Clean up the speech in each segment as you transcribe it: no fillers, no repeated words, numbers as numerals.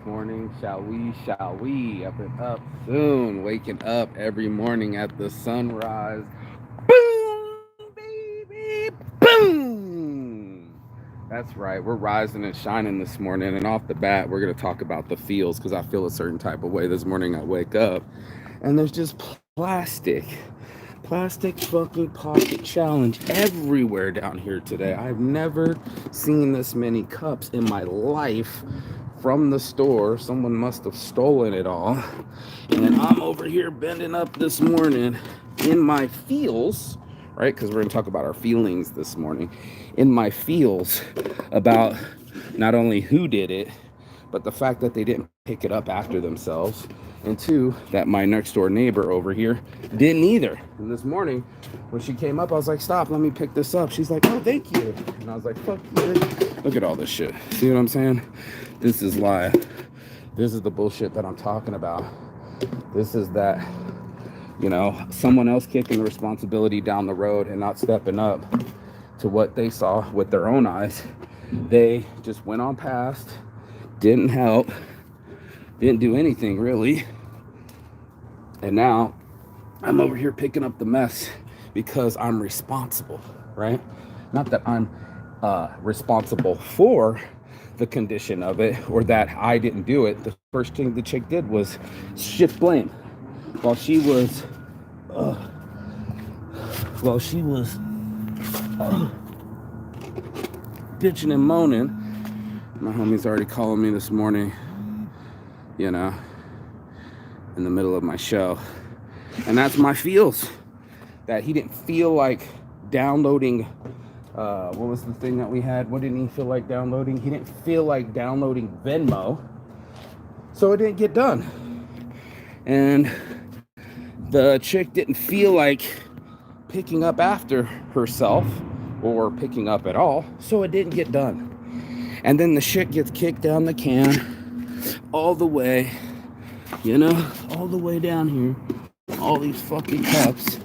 Morning, shall we? Shall we? Up and up soon. Waking up every morning at the sunrise. Boom, baby, boom. That's right. We're rising and shining this morning. And off the bat, we're going to talk about the feels because I feel a certain type of way this morning. I wake up and there's just plastic fucking pocket challenge everywhere down here today. I've never seen this many cups in my life from the store. Someone must have stolen it all. And I'm over here bending up this morning in my feels, right? Because we're going to talk about our feelings this morning. In my feels about not only who did it, but the fact that they didn't pick it up after themselves. And two, that my next door neighbor over here didn't either. And this morning, when she came up, I was like, stop, let me pick this up. She's like, oh, thank you. And I was like, fuck you. Look at all this shit. See what I'm saying? This is live. This is the bullshit that I'm talking about. This is that, someone else kicking the responsibility down the road and not stepping up to what they saw with their own eyes. They just went on past, didn't help, didn't do anything really. And now I'm over here picking up the mess because I'm responsible, right? Not that I'm responsible for the condition of it or that I didn't do it. The first thing the chick did was shift blame while she was bitching and moaning. My homie's already calling me this morning, in the middle of my show. And that's my feels. That he didn't feel like downloading, what was the thing that we had? What didn't he feel like downloading? He didn't feel like downloading Venmo. So it didn't get done. And the chick didn't feel like picking up after herself or picking up at all. So it didn't get done. And then the shit gets kicked down the can all the way, all the way down here. All these fucking cups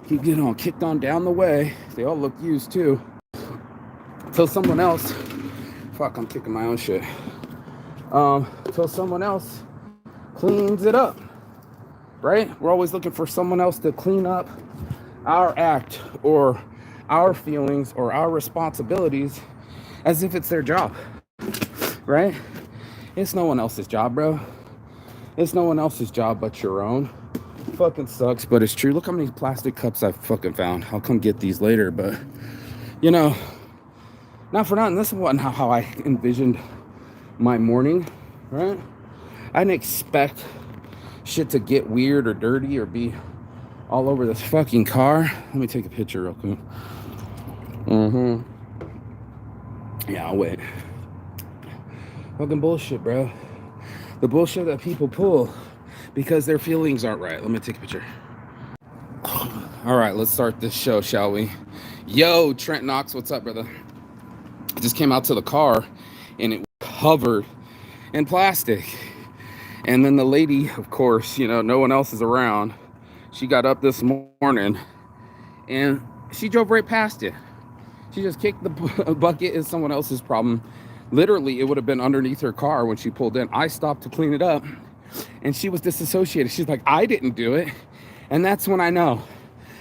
keep getting all kicked on down the way. They all look used too. Till someone else, I'm kicking my own shit. Till someone else cleans it up, right? We're always looking for someone else to clean up our act or our feelings or our responsibilities as if it's their job, right? It's no one else's job, bro. It's no one else's job but your own. Fucking sucks, but it's true. Look how many plastic cups I've fucking found. I'll come get these later, but not for nothing. This wasn't how I envisioned my morning, right? I didn't expect shit to get weird or dirty or be all over this fucking car. Let me take a picture real quick. Yeah, I'll wait. Fucking bullshit, bro. The bullshit that people pull because their feelings aren't right. Let me take a picture. All right, let's start this show, shall we? Yo, Trent Knox, what's up, brother? I just came out to the car and it was covered in plastic. And then the lady, of course, no one else is around. She got up this morning and she drove right past it. She just kicked the bucket. Is someone else's problem. Literally, it would have been underneath her car when she pulled in. I stopped to clean it up and she was disassociated. She's like, I didn't do it. And that's when I know.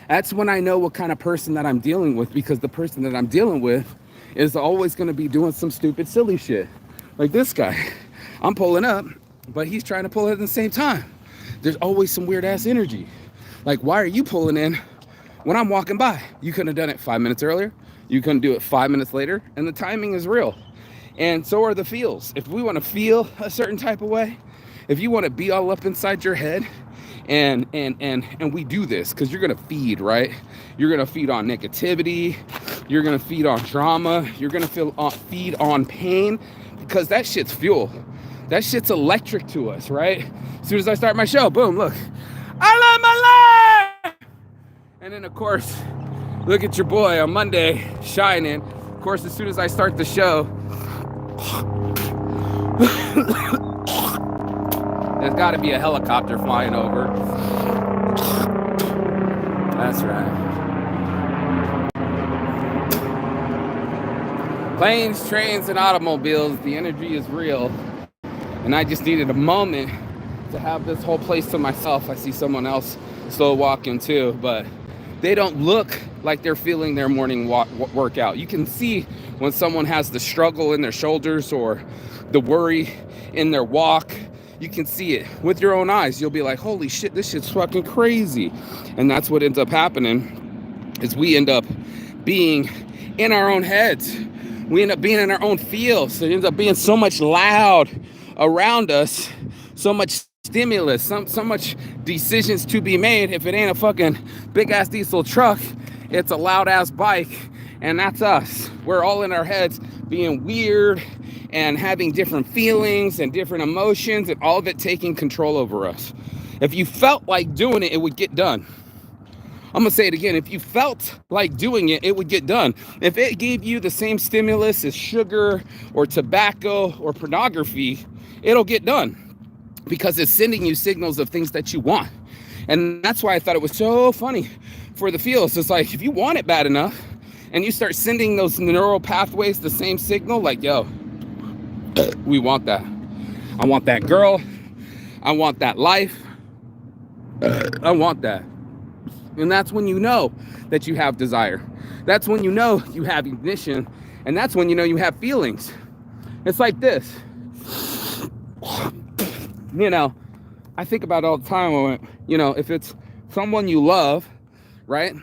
That's when I know what kind of person that I'm dealing with, because the person that I'm dealing with is always going to be doing some stupid, silly shit. Like this guy. I'm pulling up, but he's trying to pull it at the same time. There's always some weird ass energy. Like, why are you pulling in when I'm walking by? You couldn't have done it 5 minutes earlier. You couldn't do it 5 minutes later. And the timing is real. And so are the feels. If we want to feel a certain type of way, if you want to be all up inside your head, and we do this because you're gonna feed, right? You're gonna feed on negativity. You're gonna feed on drama. You're gonna feed on pain, because that shit's fuel. That shit's electric to us, right? As soon as I start my show, boom, look, I love my life. And then of course, look at your boy on Monday shining. Of course, as soon as I start the show, there's got to be a helicopter flying over. That's right. Planes, trains, and automobiles, the energy is real. And I just needed a moment to have this whole place to myself. I see someone else slow walking too, but they don't look like they're feeling their morning workout. You can see when someone has the struggle in their shoulders or the worry in their walk. You can see it with your own eyes. You'll be like, holy shit, this shit's fucking crazy. And that's what ends up happening, is we end up being in our own heads. We end up being in our own fields. It ends up being so much loud around us, so much stimulus, so much decisions to be made. If it ain't a fucking big ass diesel truck, it's a loud ass bike, and that's us. We're all in our heads being weird and having different feelings and different emotions, and all of it taking control over us. If you felt like doing it, it would get done. I'm gonna say it again. If you felt like doing it, it would get done. If it gave you the same stimulus as sugar or tobacco or pornography, it'll get done, because it's sending you signals of things that you want. And that's why I thought it was so funny for the feels. It's like, if you want it bad enough and you start sending those neural pathways the same signal, like, yo, we want that. I want that girl. I want that life. I want that. And that's when you know that you have desire. That's when you know you have ignition. And that's when you know you have feelings. It's like this. You know, I think about it all the time when, you know, if it's someone you love, right?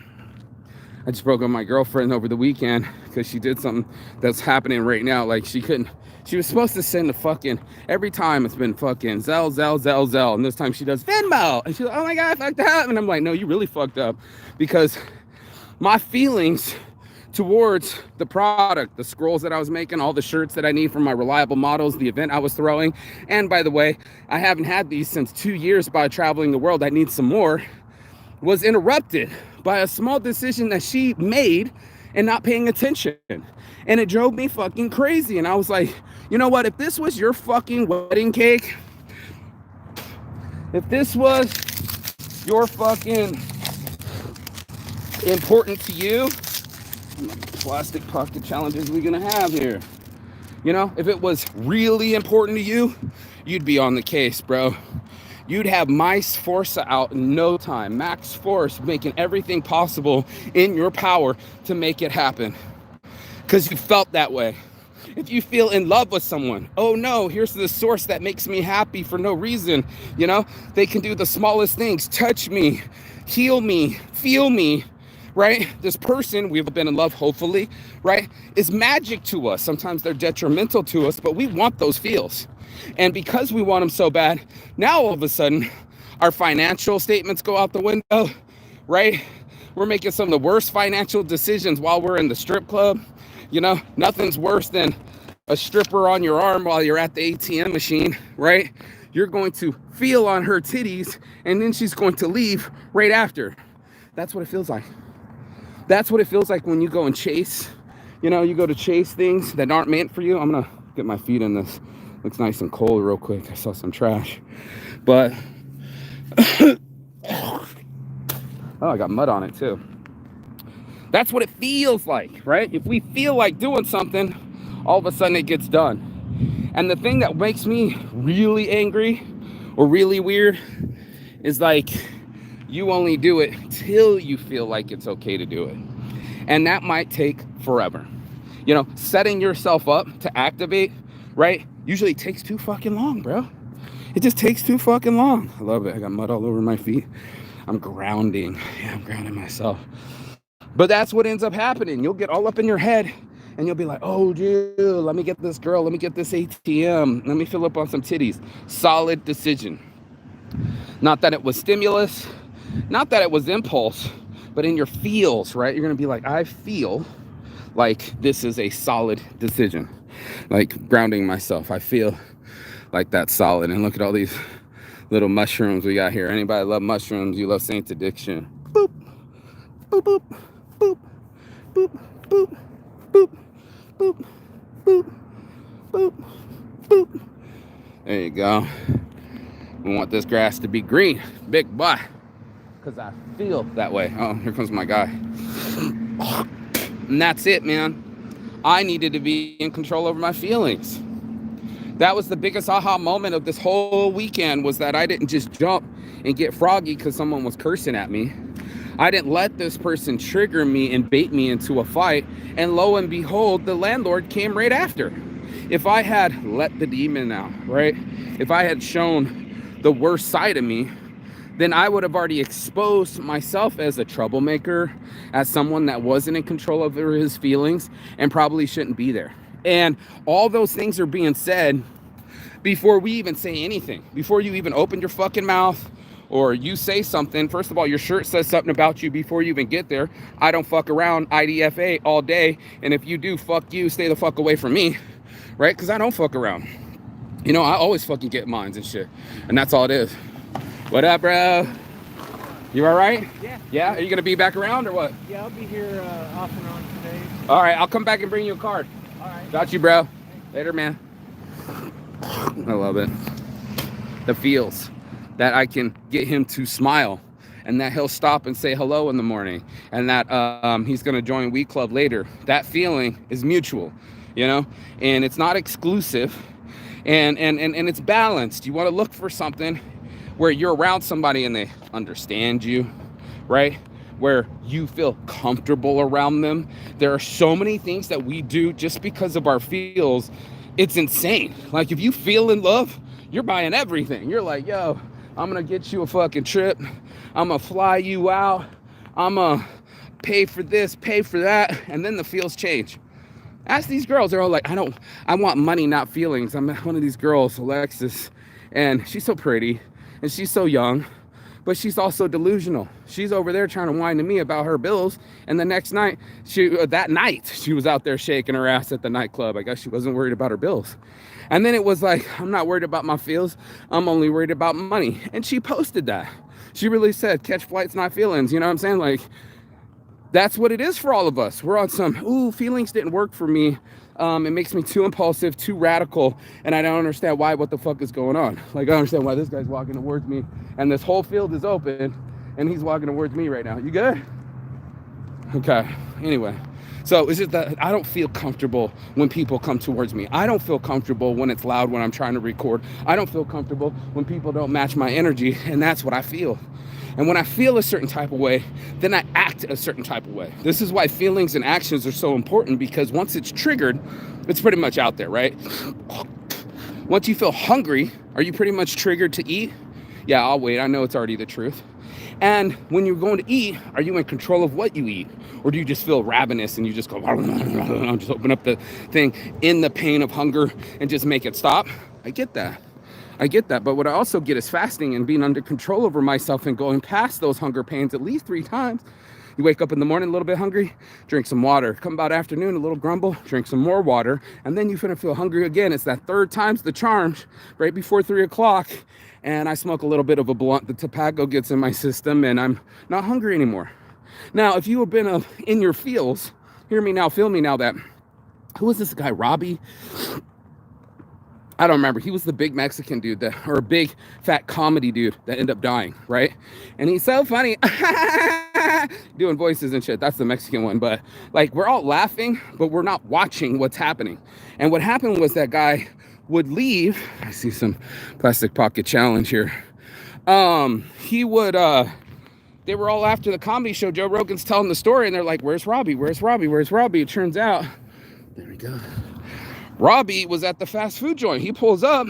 I just broke up with my girlfriend over the weekend because she did something that's happening right now. Like, she was supposed to send the fucking, every time it's been fucking Zelle. And this time she does Venmo. And she's like, oh my God, I fucked up. And I'm like, no, you really fucked up, because my feelings towards the product, the scrolls that I was making, all the shirts that I need from my reliable models, the event I was throwing. And by the way, I haven't had these since 2 years by traveling the world. I need some more. Was interrupted by a small decision that she made and not paying attention. And it drove me fucking crazy. And I was like, you know what? If this was your fucking wedding cake, if this was your fucking important to you, plastic pocket challenges we're gonna have here. You know, if it was really important to you, you'd be on the case, bro. You'd have Mice Force out in no time. Max Force, making everything possible in your power to make it happen, because you felt that way. If you feel in love with someone, oh no, here's the source that makes me happy for no reason. You know, they can do the smallest things, touch me, heal me, feel me, right? This person, we've been in love, hopefully, right, is magic to us. Sometimes they're detrimental to us, but we want those feels. And because we want them so bad, now all of a sudden, our financial statements go out the window, right? We're making some of the worst financial decisions while we're in the strip club. You know, nothing's worse than a stripper on your arm while you're at the ATM machine, right? You're going to feel on her titties, and then she's going to leave right after. That's what it feels like. That's what it feels like when you go and chase. You know, you go to chase things that aren't meant for you. I'm gonna get my feet in this. Looks nice and cold real quick. I saw some trash. But, oh, I got mud on it too. That's what it feels like, right? If we feel like doing something, all of a sudden it gets done. And the thing that makes me really angry or really weird is like, you only do it till you feel like it's okay to do it. And that might take forever. You know, setting yourself up to activate, right, usually takes too fucking long, bro. It just takes too fucking long. I love it. I got mud all over my feet. I'm grounding. Yeah, I'm grounding myself. But that's what ends up happening. You'll get all up in your head and you'll be like, oh, dude, let me get this girl. Let me get this ATM. Let me fill up on some titties. Solid decision. Not that it was stimulus. Not that it was impulse. But in your feels, right? You're going to be like, I feel like this is a solid decision. Like grounding myself. I feel like that's solid. And look at all these little mushrooms we got here. Anybody love mushrooms? You love Saint's Addiction. Boop, boop, boop, boop, boop, boop, boop, boop, boop, boop, boop. There you go. We want this grass to be green. Big boy. Because I feel that way. Oh, here comes my guy. And that's it, man. I needed to be in control over my feelings. That was the biggest aha moment of this whole weekend, was that I didn't just jump and get froggy because someone was cursing at me. I didn't let this person trigger me and bait me into a fight. And lo and behold, the landlord came right after. If I had let the demon out, right? If I had shown the worst side of me, then I would have already exposed myself as a troublemaker, as someone that wasn't in control over his feelings and probably shouldn't be there. And all those things are being said before we even say anything, before you even open your fucking mouth or you say something. First of all, your shirt says something about you before you even get there. I don't fuck around, IDFA all day. And if you do, fuck you, stay the fuck away from me, right? Because I don't fuck around. You know, I always fucking get mines and shit. And that's all it is. What up, bro? You all right? Yeah. Yeah? Are you going to be back around or what? Yeah, I'll be here off and on today. All right, I'll come back and bring you a card. All right. Got you, bro. Later, man. I love it. The feels that I can get him to smile, and that he'll stop and say hello in the morning, and that he's going to join Weed Club later. That feeling is mutual, you know, and it's not exclusive, and it's balanced. You want to look for something where you're around somebody and they understand you, right? Where you feel comfortable around them. There are so many things that we do just because of our feels. It's insane. Like, if you feel in love, you're buying everything. You're like, yo, I'm gonna get you a fucking trip. I'm gonna fly you out. I'm gonna pay for this, pay for that. And then the feels change. Ask these girls, they're all like, I want money, not feelings. I'm one of these girls, Alexis, and she's so pretty and she's so young, but she's also delusional. She's over there trying to whine to me about her bills. And the next night, that night, she was out there shaking her ass at the nightclub. I guess she wasn't worried about her bills. And then it was like, I'm not worried about my feels. I'm only worried about money. And she posted that. She really said, catch flights, not feelings. You know what I'm saying? Like, that's what it is for all of us. We're on some, ooh, feelings didn't work for me. It makes me too impulsive, too radical, and I don't understand why. What the fuck is going on? Like, I don't understand why this guy's walking towards me, and this whole field is open, and he's walking towards me right now. You good? Okay. Anyway, so it's just that I don't feel comfortable when people come towards me. I don't feel comfortable when it's loud when I'm trying to record. I don't feel comfortable when people don't match my energy, and that's what I feel. And when I feel a certain type of way, then I act a certain type of way. This is why feelings and actions are so important, because once it's triggered, it's pretty much out there, right? Once you feel hungry, are you pretty much triggered to eat? Yeah, I'll wait. I know it's already the truth. And when you're going to eat, are you in control of what you eat? Or do you just feel ravenous and you just go, just open up the thing in the pain of hunger and just make it stop? I get that. But what I also get is fasting and being under control over myself and going past those hunger pains at least 3 times. You wake up in the morning a little bit hungry, drink some water. Come about afternoon, a little grumble, drink some more water. And then you're finna feel hungry again. It's that 3rd time's the charm, right before 3 o'clock. And I smoke a little bit of a blunt. The tobacco gets in my system and I'm not hungry anymore. Now, if you have been in your feels, hear me now, feel me now, that, who was this guy, Robbie? I don't remember. He was the big Mexican dude or a big fat comedy dude that ended up dying, right? And he's so funny, doing voices and shit. That's the Mexican one. But like, we're all laughing, but we're not watching what's happening. And what happened was that guy would leave. I see some plastic pocket challenge here. He would, they were all after the comedy show. Joe Rogan's telling the story and they're like, where's Robbie? Where's Robbie? Where's Robbie? It turns out, there we go. Robbie was at the fast food joint. He pulls up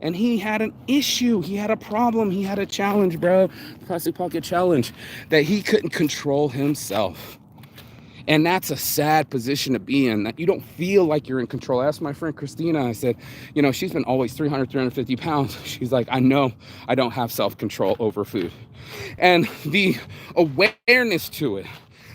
and he had an issue. He had a problem. He had a challenge, bro. Plastic pocket challenge that he couldn't control himself. And that's a sad position to be in, that you don't feel like you're in control. I asked my friend Christina, I said, you know, she's been always 350 pounds. She's like, I know I don't have self-control over food. And the awareness to it,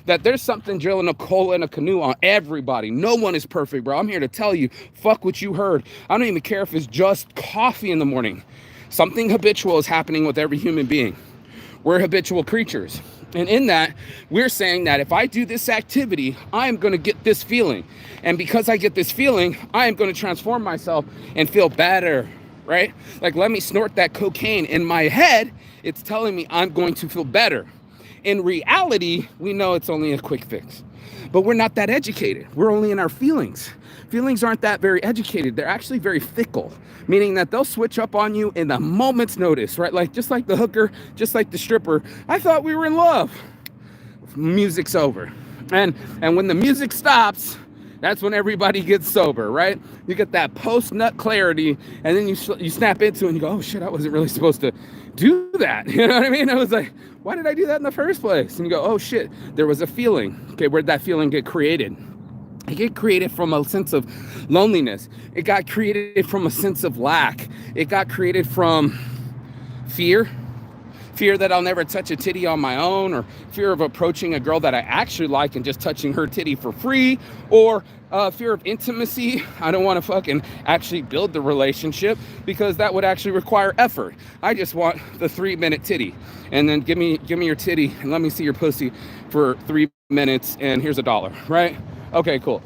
that there's something drilling a cola in a canoe on everybody. No one is perfect, bro. I'm here to tell you, fuck what you heard. I don't even care if it's just coffee in the morning. Something habitual is happening with every human being. We're habitual creatures. And in that, we're saying that if I do this activity, I'm going to get this feeling. And because I get this feeling, I am going to transform myself and feel better, right? Like, let me snort that cocaine. In my head, it's telling me I'm going to feel better. In reality, we know it's only a quick fix. But we're not that educated. We're only in our feelings. Feelings aren't that very educated. They're actually very fickle, meaning that they'll switch up on you in a moment's notice, right? Like just like the hooker, just like the stripper. I thought we were in love. Music's over. And when the music stops, that's when everybody gets sober, right? You get that post-nut clarity, and then you snap into it and you go, oh shit, I wasn't really supposed to do that. You know what I mean? I was like, why did I do that in the first place? And you go, oh shit, there was a feeling. Okay, where'd that feeling get created? It got created from a sense of loneliness. It got created from a sense of lack. It got created from fear that I'll never touch a titty on my own, or fear of approaching a girl that I actually like and just touching her titty for free, or fear of intimacy. I don't want to fucking actually build the relationship because that would actually require effort. I just want the 3-minute titty, and then give me your titty and let me see your pussy for 3 minutes, and here's $1, right? Okay, cool.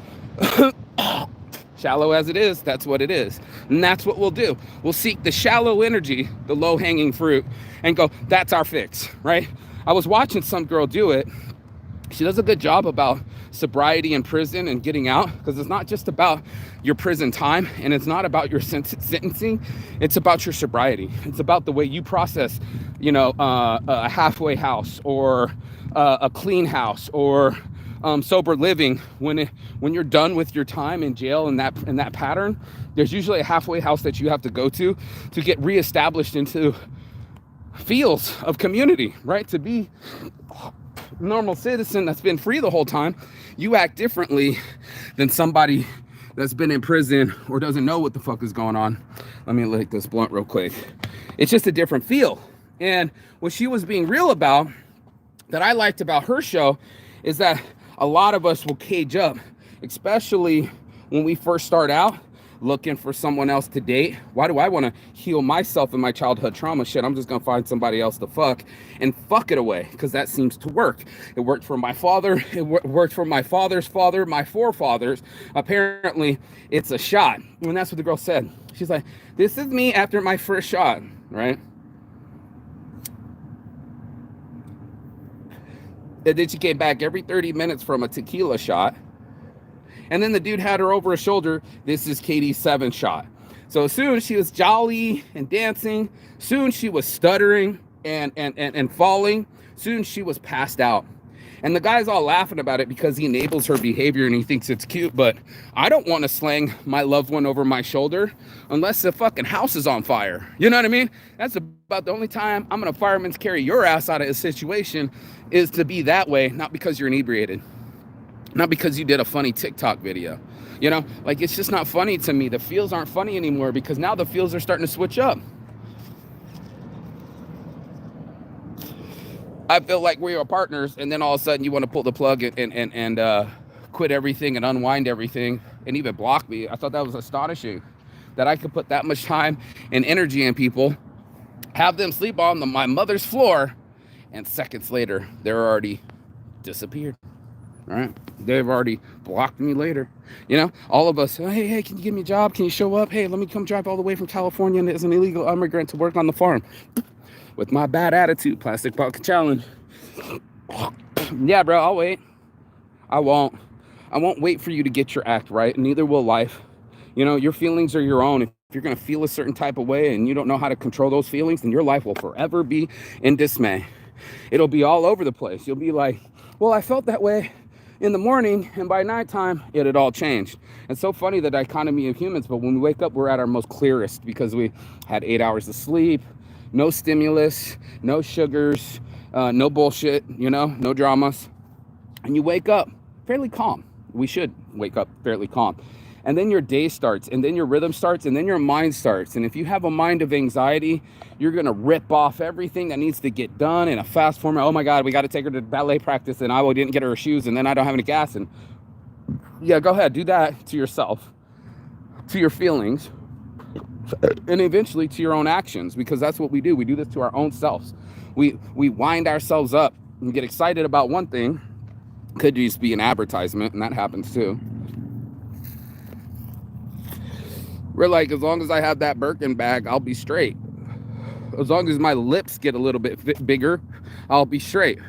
Shallow as it is, that's what it is. And that's what we'll do. We'll seek the shallow energy, the low-hanging fruit, and go, that's our fix, right? I was watching some girl do it. She does a good job about sobriety in prison and getting out, because it's not just about your prison time, and it's not about your sentencing. It's about your sobriety. It's about the way you process, a halfway house, or a clean house, or sober living. When you're done with your time in jail in that pattern, there's usually a halfway house that you have to go to get reestablished into fields of community, right? To be a normal citizen that's been free the whole time, you act differently than somebody that's been in prison or doesn't know what the fuck is going on. Let me light this blunt real quick. It's just a different feel. And what she was being real about, that I liked about her show, is that a lot of us will cage up, especially when we first start out looking for someone else to date. Why do I want to heal myself and my childhood trauma? Shit, I'm just going to find somebody else to fuck and fuck it away, because that seems to work. It worked for my father. It worked for my father's father, my forefathers. Apparently, it's a shot. And that's what the girl said. She's like, this is me after my first shot, right? And then she came back every 30 minutes from a tequila shot. And then the dude had her over his shoulder. This is Katie's 7th shot. So soon she was jolly and dancing. Soon she was stuttering and falling. Soon she was passed out. And the guy's all laughing about it because he enables her behavior and he thinks it's cute. But I don't want to slang my loved one over my shoulder unless the fucking house is on fire. You know what I mean? That's about the only time I'm going to fireman's carry your ass out of a situation, is to be that way, not because you're inebriated. Not because you did a funny TikTok video. Like, it's just not funny to me. The feels aren't funny anymore because now the feels are starting to switch up. I feel like we are partners, and then all of a sudden you want to pull the plug and quit everything and unwind everything and even block me. I thought that was astonishing, that I could put that much time and energy in people, have them sleep on my mother's floor, and seconds later, they're already disappeared. All right? They've already blocked me later. All of us, hey, can you give me a job? Can you show up? Hey, let me come drive all the way from California as an illegal immigrant to work on the farm. With my bad attitude, plastic bucket challenge. Yeah, bro, I'll wait. I won't wait for you to get your act right, and neither will life. Your feelings are your own. If you're going to feel a certain type of way and you don't know how to control those feelings, then your life will forever be in dismay. It'll be all over the place. You'll be like, well, I felt that way in the morning, and by nighttime, it had all changed. It's so funny, the dichotomy of humans, but when we wake up, we're at our most clearest because we had 8 hours of sleep, no stimulus, no sugars, no bullshit, no dramas. And you wake up fairly calm. We should wake up fairly calm. And then your day starts, and then your rhythm starts, and then your mind starts. And if you have a mind of anxiety, you're going to rip off everything that needs to get done in a fast format. Oh my God, we got to take her to ballet practice, and I didn't get her shoes, and then I don't have any gas. And yeah, go ahead, do that to yourself, to your feelings, and eventually to your own actions, because that's what we do. We do this to our own selves. We wind ourselves up and get excited about one thing. Could just be an advertisement, and that happens too. We're like, as long as I have that Birkin bag, I'll be straight. As long as my lips get a little bit bigger, I'll be straight.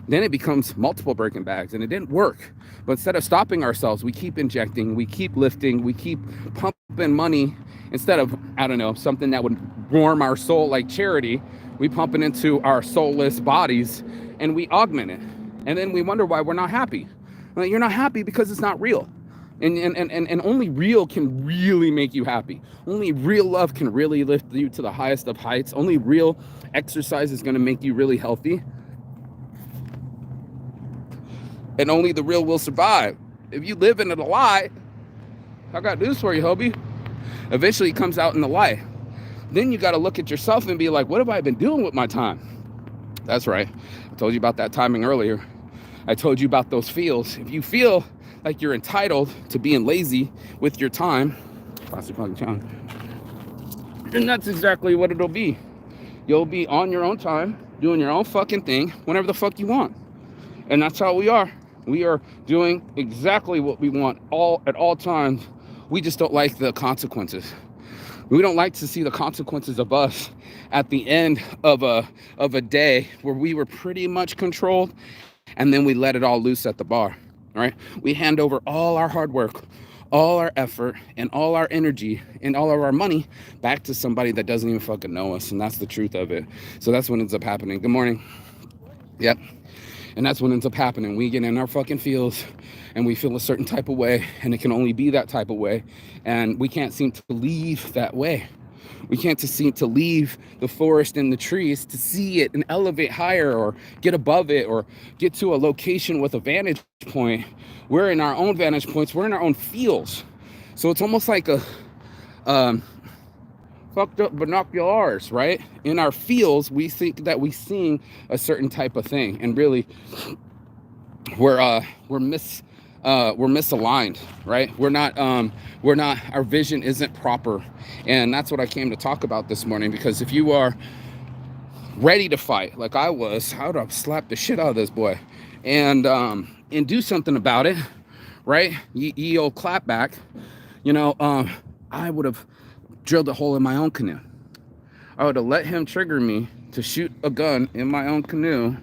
Then it becomes multiple Birkin bags, and it didn't work. But instead of stopping ourselves, we keep injecting, we keep lifting, we keep pumping money instead of, I don't know, something that would warm our soul like charity. We pump it into our soulless bodies and we augment it. And then we wonder why we're not happy. Well, you're not happy because it's not real. And only real can really make you happy. Only real love can really lift you to the highest of heights. Only real exercise is going to make you really healthy. And only the real will survive. If you live in a lie, I got news for you, Hobie. Eventually it comes out in the light. Then you got to look at yourself and be like, what have I been doing with my time? That's right. I told you about that timing earlier. I told you about those feels. If you feel like you're entitled to being lazy with your time, then that's exactly what it'll be. You'll be on your own time, doing your own fucking thing, whenever the fuck you want. And that's how we are. We are doing exactly what we want at all times. We just don't like the consequences. We don't like to see the consequences of us at the end of a day where we were pretty much controlled, and then we let it all loose at the bar. Right? We hand over all our hard work, all our effort, and all our energy, and all of our money back to somebody that doesn't even fucking know us. And that's the truth of it. So that's what ends up happening. Good morning. Yep. And that's what ends up happening. We get in our fucking feels and we feel a certain type of way, and it can only be that type of way. And we can't seem to leave that way. We can't seem to leave the forest and the trees to see it and elevate higher or get above it or get to a location with a vantage point. We're in our own vantage points. We're in our own feels. So it's almost like a fucked up binoculars, right? In our feels, we think that we seeing a certain type of thing, and really, we're misaligned, right? We're not. Our vision isn't proper, and that's what I came to talk about this morning. Because if you are ready to fight, like I was, I would have slapped the shit out of this boy, and do something about it, right? Ye old clapback, I would have drilled a hole in my own canoe. I would have let him trigger me to shoot a gun in my own canoe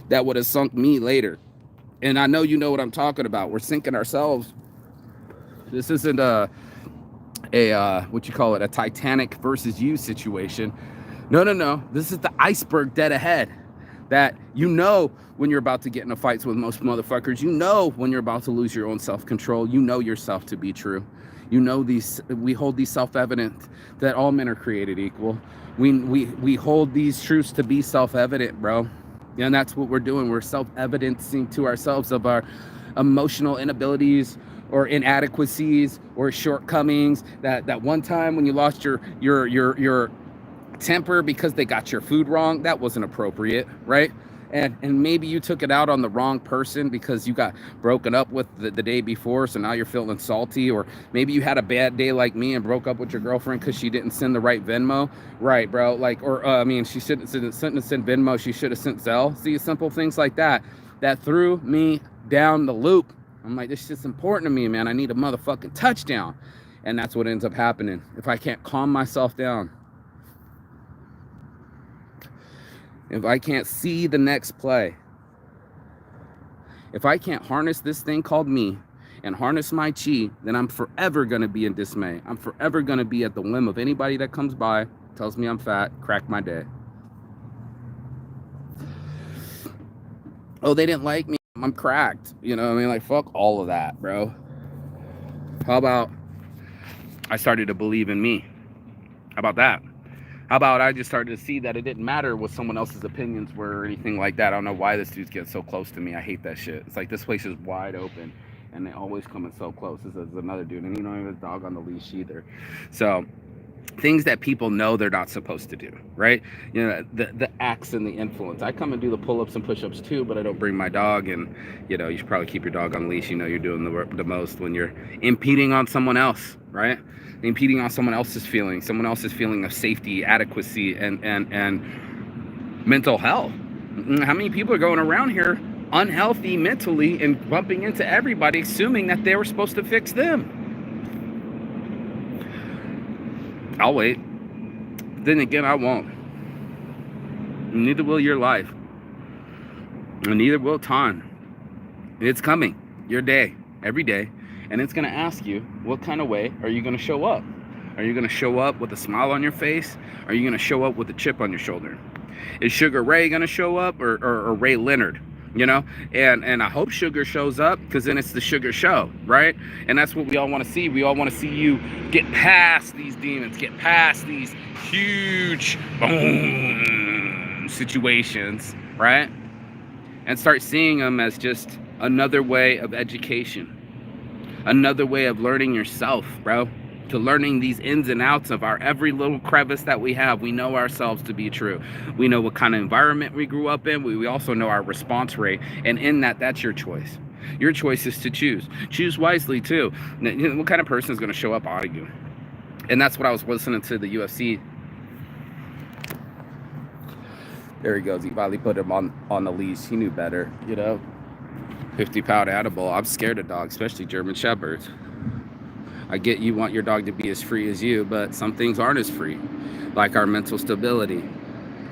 that would have sunk me later. And I know you know what I'm talking about. We're sinking ourselves. This isn't a Titanic versus you situation. No. This is the iceberg dead ahead. That when you're about to get in a fight with most motherfuckers, when you're about to lose your own self-control, yourself to be true. We hold these self-evident that all men are created equal. We hold these truths to be self-evident, bro. And that's what we're doing. We're self-evidencing to ourselves of our emotional inabilities or inadequacies or shortcomings. That one time when you lost your temper because they got your food wrong, that wasn't appropriate, right? And maybe you took it out on the wrong person because you got broken up with the day before, so now you're feeling salty. Or maybe you had a bad day like me and broke up with your girlfriend because she didn't send the right Venmo, right, bro? She shouldn't have sent Venmo, she should have sent Zelle. See, simple things like that threw me down the loop. I'm like, this shit's important to me, man. I need a motherfucking touchdown. And that's what ends up happening if I can't calm myself down. If I can't see the next play, if I can't harness this thing called me and harness my chi, then I'm forever going to be in dismay. I'm forever going to be at the whim of anybody that comes by, tells me I'm fat, crack my day. Oh, they didn't like me, I'm cracked. Fuck all of that, bro. How about I started to believe in me? How about that? How about I just started to see that it didn't matter what someone else's opinions were or anything like that. I don't know why this dude's getting so close to me. I hate that shit. It's like this place is wide open and they always coming so close. This is another dude, and even his dog on the leash either. So things that people know they're not supposed to do, right? The acts and the influence. I come and do the pull-ups and push-ups too, but I don't bring my dog. And you should probably keep your dog on the leash. You're doing the most when you're impeding on someone else, right? Impeding on someone else's feeling of safety, adequacy, and mental health. How many people are going around here unhealthy mentally and bumping into everybody, assuming that they were supposed to fix them? I'll wait. Then again, I won't. Neither will your life. and neither will time. It's coming, your day, every day, and it's gonna ask you, what kind of way are you gonna show up? Are you gonna show up with a smile on your face? Are you gonna show up with a chip on your shoulder? Is Sugar Ray gonna show up, or Ray Leonard? You know, and I hope Sugar shows up, because then it's the Sugar show, right? And that's what we all want to see. We all want to see you get past these demons, get past these huge boom situations, right? And start seeing them as just another way of education, another way of learning yourself, bro. To learning these ins and outs of our every little crevice that we have. We know ourselves to be true. We know what kind of environment we grew up in. We also know our response rate. And in that, that's your choice. Your choice is to choose. Choose wisely, too. What kind of person is going to show up out of you? And that's what I was listening to the UFC. There he goes. He finally put him on the leash. He knew better, you know. 50-pound animal. I'm scared of dogs, especially German Shepherds. I get you want your dog to be as free as you, but some things aren't as free, like our mental stability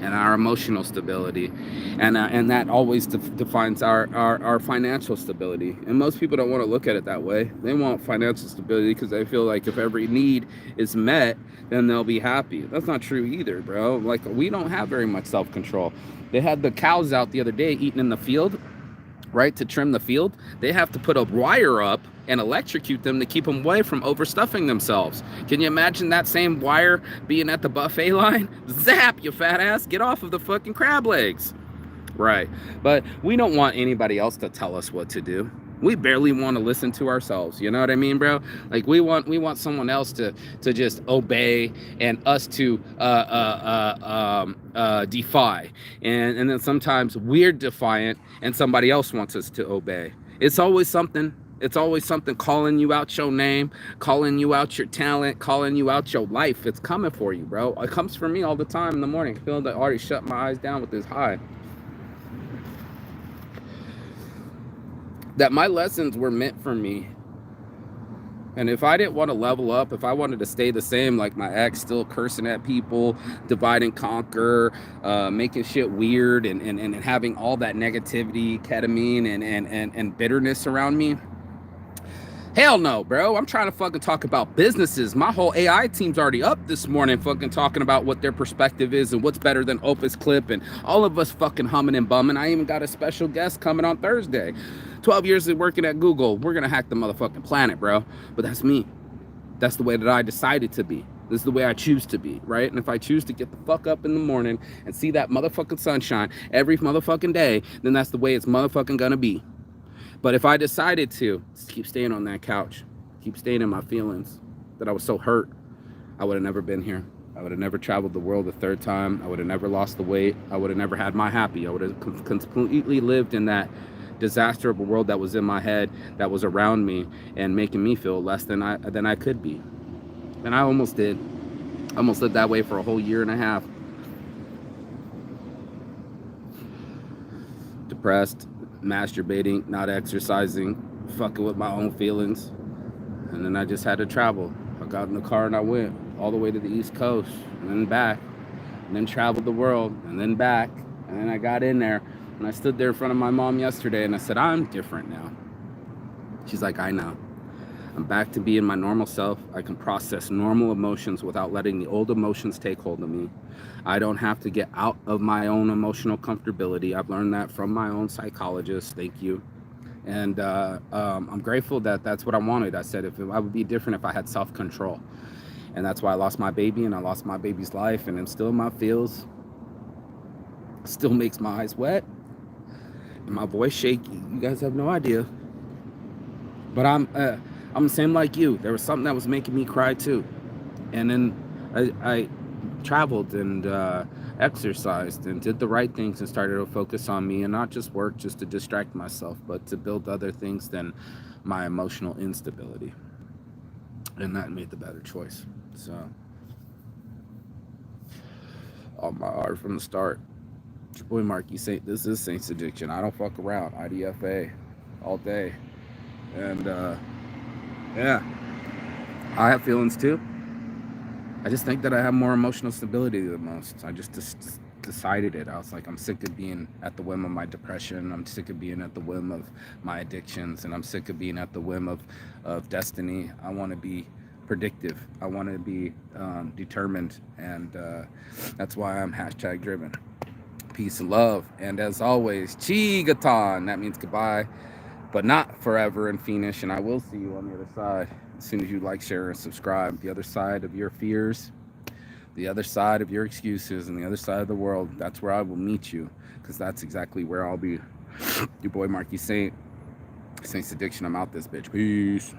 and our emotional stability, and that always defines our financial stability. And most people don't want to look at it that way. They want financial stability because they feel like if every need is met, then they'll be happy. That's not true either, bro. Like, we don't have very much self-control. They had the cows out the other day eating in the field, right, to trim the field. They have to put a wire up and electrocute them to keep them away from overstuffing themselves. Can you imagine that same wire being at the buffet line? Zap, you fat ass, get off of the fucking crab legs. Right, but we don't want anybody else to tell us what to do. We barely want to listen to ourselves. You know what I mean, bro? Like, we want someone else to just obey, and us to defy. And then sometimes we're defiant and somebody else wants us to obey. It's always something. It's always something calling you out your name, calling you out your talent, calling you out your life. It's coming for you, bro. It comes for me all the time in the morning. I feel like I already shut my eyes down with this high. That my lessons were meant for me. And if I didn't want to level up, if I wanted to stay the same, like my ex, still cursing at people, divide and conquer, making shit weird, and having all that negativity, ketamine, and bitterness around me, hell no, bro. I'm trying to fucking talk about businesses. My whole AI team's already up this morning fucking talking about what their perspective is and what's better than Opus Clip, and all of us fucking humming and bumming. I even got a special guest coming on Thursday. 12 years of working at Google. We're gonna hack the motherfucking planet, bro. But that's me. That's the way that I decided to be. This is the way I choose to be, right? And if I choose to get the fuck up in the morning and see that motherfucking sunshine every motherfucking day, then that's the way it's motherfucking gonna be. But if I decided to keep staying on that couch, keep staying in my feelings, that I was so hurt, I would have never been here. I would have never traveled the world a third time. I would have never lost the weight. I would have never had my happy. I would have completely lived in that disaster of a world that was in my head, that was around me, and making me feel less than I could be. And I almost did. I almost lived that way for a whole year and a half. Depressed, masturbating, not exercising, fucking with my own feelings. And then I just had to travel. I got in the car and I went all the way to the East Coast, and then back, and then traveled the world, and then back, and then I got in there. And I stood there in front of my mom yesterday and I said, I'm different now. She's like, I know. I'm back to being my normal self. I can process normal emotions without letting the old emotions take hold of me. I don't have to get out of my own emotional comfortability. I've learned that from my own psychologist. Thank you. And I'm grateful that that's what I wanted. I said, if I would be different if I had self-control. And that's why I lost my baby, and I lost my baby's life, and I'm still in my feels. Still makes my eyes wet. And my voice shaky. You guys have no idea. But I'm the same like you. There was something that was making me cry too. And then I traveled and exercised and did the right things and started to focus on me and not just work just to distract myself, but to build other things than my emotional instability. And that made the better choice. So, all my heart from the start. It's your boy Marky Saint. This is Saints Addiction. I don't fuck around. IDFA all day. And yeah, I have feelings too. I just think that I have more emotional stability than most. I just decided it. I was like, I'm sick of being at the whim of my depression. I'm sick of being at the whim of my addictions, and I'm sick of being at the whim of destiny. I want to be predictive. I want to be determined, and that's why I'm hashtag driven. Peace and love. And as always, Chigatan. That means goodbye, but not forever and fiendish. And I will see you on the other side as soon as you like, share, and subscribe. The other side of your fears, the other side of your excuses, and the other side of the world. That's where I will meet you, because that's exactly where I'll be. Your boy Marky Saint. Saint's Addiction. I'm out this bitch. Peace.